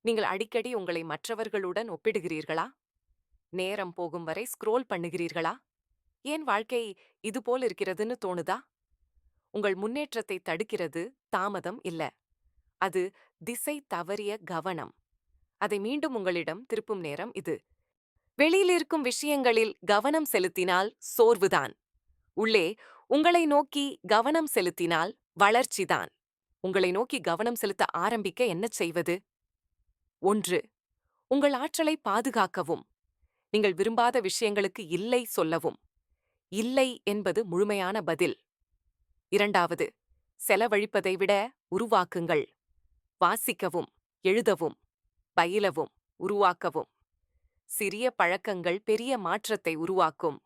நீங்கள் அடிக்கடி உங்களை மற்றவர்களுடன் ஒப்பிடுகிறீர்களா? நேரம் போகும் வரை ஸ்க்ரோல் பண்ணுகிறீர்களா? ஏன் வாழ்க்கை இதுபோல் இருக்கிறதுன்னு தோணுதா? உங்கள் முன்னேற்றத்தை தடுக்கிறது தாமதம் இல்ல. அது திசை தவறிய கவனம். அதை மீண்டும் உங்களிடம் திருப்பும் நேரம் இது. வெளியில் இருக்கும் விஷயங்களில் கவனம் செலுத்தினால் சோர்வுதான். உள்ளே உங்களை நோக்கி கவனம் செலுத்தினால் வளர்ச்சிதான். உங்களை நோக்கி கவனம் செலுத்த ஆரம்பிக்க என்ன செய்வது? 1. உங்கள் ஆற்றலை பாதுகாக்கவும். நீங்கள் விரும்பாத விஷயங்களுக்கு இல்லை சொல்லவும். இல்லை என்பது முழுமையான பதில். 2. செலவழிப்பதை விட உருவாக்குங்கள். வாசிக்கவும், எழுதவும், பயிலவும், உருவாக்கவும். சிறிய பழக்கங்கள் பெரிய மாற்றத்தை உருவாக்கும்.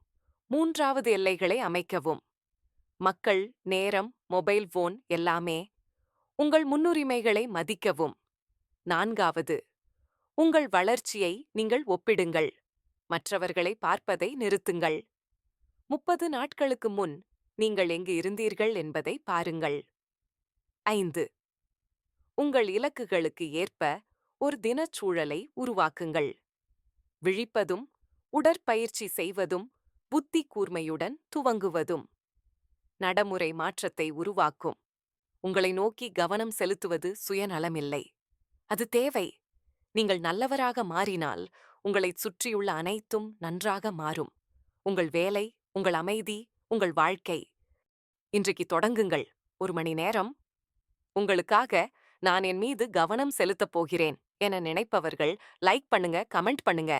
3. எல்லைகளை அமைக்கவும். மக்கள், நேரம், மொபைல் போன் எல்லாமே. உங்கள் முன்னுரிமைகளை மதிக்கவும். 4. உங்கள் வளர்ச்சியை நீங்கள் ஒப்பிடுங்கள். மற்றவர்களை பார்ப்பதை நிறுத்துங்கள். 30 நாட்களுக்கு முன் நீங்கள் எங்கு இருந்தீர்கள் என்பதை பாருங்கள். 5. உங்கள் இலக்குகளுக்கு ஏற்ப ஒரு தினச்சூழலை உருவாக்குங்கள். விழிப்பதும், உடற்பயிற்சி செய்வதும், புத்தி கூர்மையுடன் துவங்குவதும். நடைமுறை மாற்றத்தை உருவாக்கும். உங்களை நோக்கி கவனம் செலுத்துவது சுயநலமில்லை. அது தேவை. நீங்கள் நல்லவராக மாறினால் உங்களைச் சுற்றியுள்ள அனைத்தும் நன்றாக மாறும். உங்கள் வேலை, உங்கள் அமைதி, உங்கள் வாழ்க்கை. இன்றைக்கு தொடங்குங்கள். 1 மணி நேரம். உங்களுக்காக நான் என் மீது கவனம் செலுத்தப் போகிறேன் என நினைப்பவர்கள் லைக் பண்ணுங்க, கமெண்ட் பண்ணுங்க.